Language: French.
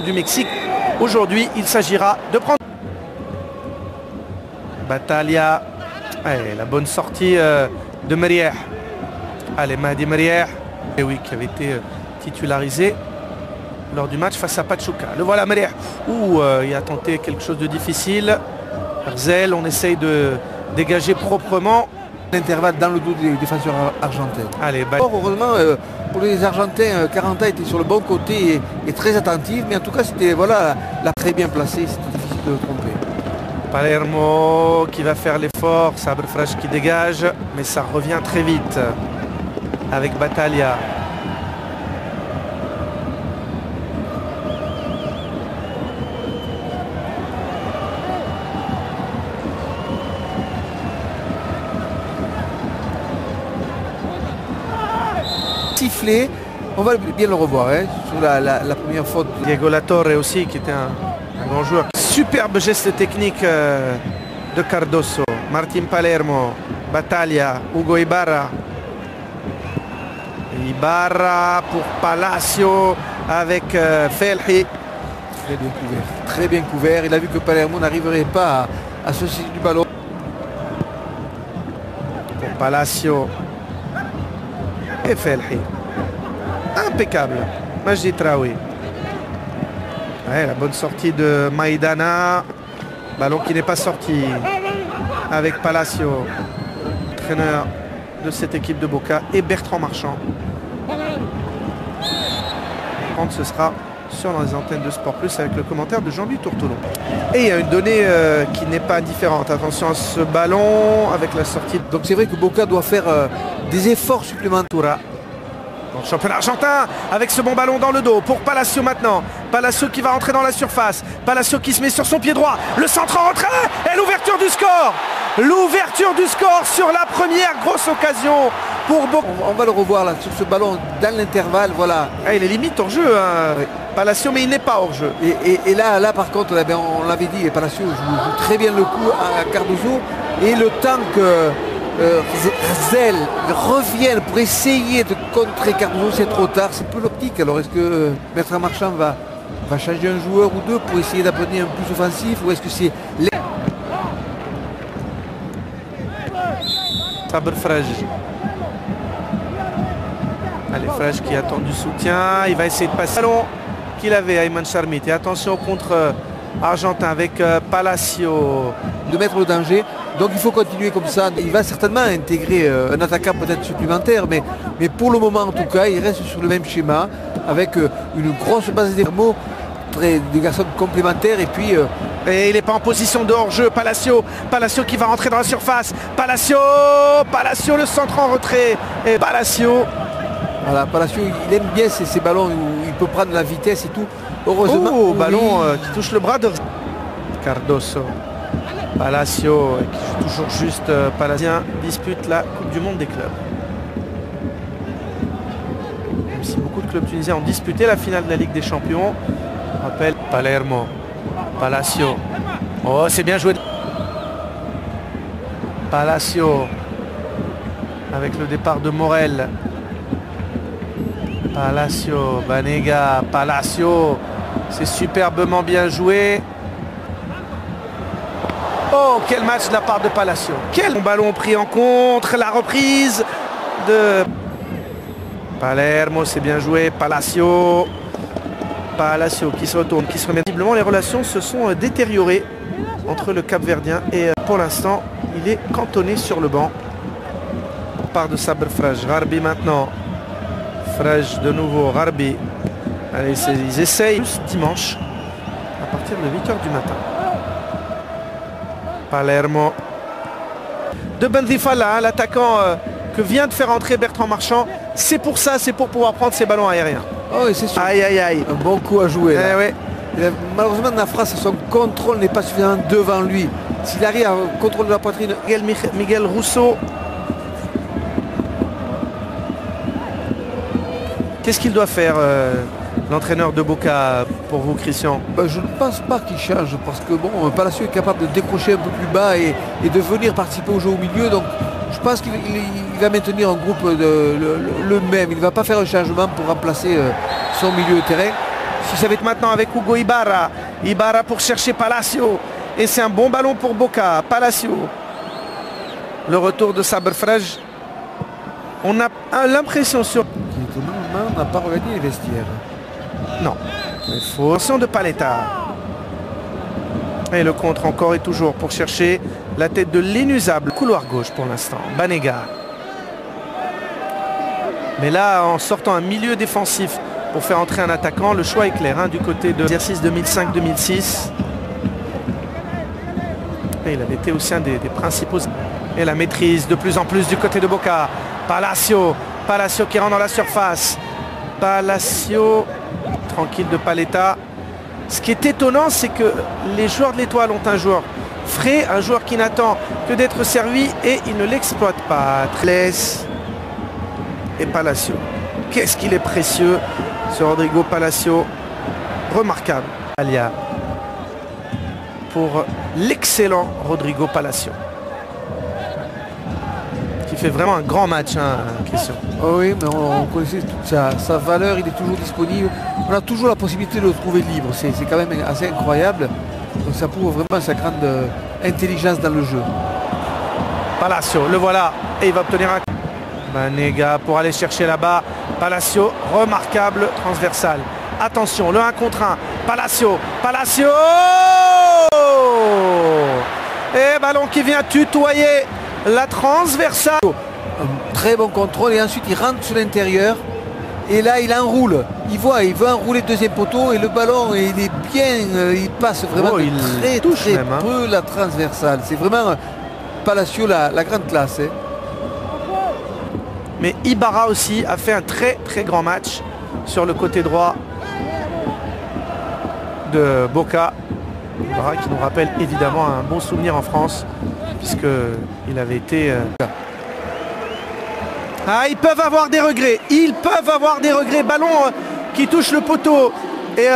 Du Mexique. Aujourd'hui, il s'agira de prendre Battaglia. Allez, la bonne sortie de Merieh. Allez, Mahdi Merieh, et oui, qui avait été titularisé lors du match face à Pachuca. Le voilà Merieh. Il a tenté quelque chose de difficile. Herzl, on essaye de dégager proprement. L'intervalle dans le dos des défenseurs argentins. Allez, heureusement pour les Argentins, Caranta était sur le bon côté et très attentif, mais en tout cas c'était voilà, là très bien placé, c'était difficile de le tromper. Palermo qui va faire l'effort, Sabre Frage qui dégage, mais ça revient très vite avec Battaglia. Sifflé, on va bien le revoir sur la première faute. Diego Latorre aussi qui était un grand joueur. Superbe geste technique de Cardoso. Martin Palermo, Battaglia, Hugo Ibarra. Ibarra pour Palacio avec Felhi. Très bien couvert. Il a vu que Palermo n'arriverait pas à se saisir du ballon. Pour Palacio et Felhi. Impeccable. Majdi Traoui. Ouais, la bonne sortie de Maidana. Ballon qui n'est pas sorti avec Palacio, entraîneur de cette équipe de Boca, et Bertrand Marchand. Ce sera sur les antennes de Sport Plus avec le commentaire de Jean-Louis Tourtolon. Et il y a une donnée qui n'est pas différente. Attention à ce ballon avec la sortie. Donc c'est vrai que Boca doit faire des efforts supplémentaires. Dans le championnat argentin, avec ce bon ballon dans le dos pour Palacio maintenant. Palacio qui va entrer dans la surface. Palacio qui se met sur son pied droit. Le centre en retrait et l'ouverture du score. L'ouverture du score sur la première grosse occasion pour Boca. On va le revoir là sur ce ballon dans l'intervalle. Voilà. Il est limite hors jeu, oui. Palacio, mais il n'est pas hors jeu. Et là par contre, là, on l'avait dit, Palacio joue très bien le coup à Cardoso. Et le temps que Herzl revienne pour essayer de contrer Cardoso, c'est trop tard, c'est peu l'optique. Alors est-ce que Bertrand Marchand va changer un joueur ou deux pour essayer d'appeler un plus offensif, ou est-ce que c'est Sabre Frage. Allez, Frage qui attend du soutien, il va essayer de passer le ballon qu'il avait à Ayman Charmit. Et attention au contre argentin avec Palacio. De mettre le danger. Donc il faut continuer comme ça. Il va certainement intégrer un attaquant peut-être supplémentaire, mais pour le moment en tout cas, il reste sur le même schéma avec une grosse base des mots, des garçons complémentaires, et puis et il n'est pas en position de hors-jeu. Palacio qui va rentrer dans la surface. Palacio, le centre en retrait. Et Palacio. Voilà, Palacio, il aime bien ces ballons où il peut prendre la vitesse et tout. Heureusement. Ballon qui touche le bras de Cardoso. Palacio qui joue toujours juste. Palasien dispute la Coupe du Monde des clubs. Même si beaucoup de clubs tunisiens ont disputé la finale de la Ligue des Champions. On rappelle Palermo. Palacio. Oh, c'est bien joué. Palacio avec le départ de Morel. Palacio, Banega, Palacio. C'est superbement bien joué. Oh, quel match de la part de Palacio. Quel ballon pris en contre. La reprise de Palermo, c'est bien joué. Palacio qui se retourne, qui se remet. Visiblement, les relations se sont détériorées entre le Cap-Verdien et pour l'instant, il est cantonné sur le banc. Part de Sabre Frage. Garbi maintenant. Frage de nouveau. Garbi. Allez, ils essayent dimanche à partir de 8 h du matin. Palermo. De Benzifala, l'attaquant que vient de faire entrer Bertrand Marchand. C'est pour ça, c'est pour pouvoir prendre ses ballons aériens. Oh, c'est sûr. Aïe, aïe, aïe. Un bon coup à jouer. Ouais. Malheureusement, Nafras, son contrôle n'est pas suffisamment devant lui. S'il arrive à contrôler la poitrine. Miguel Rousseau. Qu'est-ce qu'il doit faire l'entraîneur de Boca pour vous, Christian? Je ne pense pas qu'il change, parce que bon, Palacio est capable de décrocher un peu plus bas et de venir participer au jeu au milieu. Donc je pense qu'il va maintenir un groupe le même. Il ne va pas faire un changement pour remplacer son milieu de terrain. Si ça va être maintenant avec Hugo Ibarra. Ibarra pour chercher Palacio. Et c'est un bon ballon pour Boca. Palacio. Le retour de Sabre-Frege. On a l'impression sur... Étonnamment, on n'a pas regagné les vestiaires. Non. Il faut... Attention de Paletta. Et le contre encore et toujours pour chercher la tête de l'inusable. Couloir gauche pour l'instant. Banega. Mais là, en sortant un milieu défensif pour faire entrer un attaquant, le choix est clair hein, du côté de l'exercice 2005-2006. Et il avait été aussi un des principaux. Et la maîtrise de plus en plus du côté de Boca. Palacio. Palacio qui rentre dans la surface. Palacio. Tranquille de Paletta. Ce qui est étonnant, c'est que les joueurs de l'Étoile ont un joueur frais, un joueur qui n'attend que d'être servi et il ne l'exploite pas. Trles et Palacio. Qu'est-ce qu'il est précieux, ce Rodrigo Palacio. Remarquable. Alia pour l'excellent Rodrigo Palacio. Qui fait vraiment un grand match, hein, question. Oh oui, mais on connaissait toute sa valeur, il est toujours disponible. On a toujours la possibilité de le trouver libre, c'est quand même assez incroyable. Donc ça prouve vraiment sa grande intelligence dans le jeu. Palacio, le voilà, et il va obtenir un... Banega pour aller chercher là-bas. Palacio, remarquable transversal. Attention, le 1 contre 1. Palacio, Palacio. Et ballon qui vient tutoyer la transversale. Un très bon contrôle et ensuite il rentre sur l'intérieur. Et là il enroule. Il veut enrouler le deuxième poteau et le ballon il est bien, il passe vraiment très peu la transversale. C'est vraiment Palacio la grande classe. Hein. Mais Ibarra aussi a fait un très grand match sur le côté droit de Boca. Ibarra qui nous rappelle évidemment un bon souvenir en France puisqu'il avait été... Ah, ils peuvent avoir des regrets. Ils peuvent avoir des regrets. Ballon qui touche le poteau. Et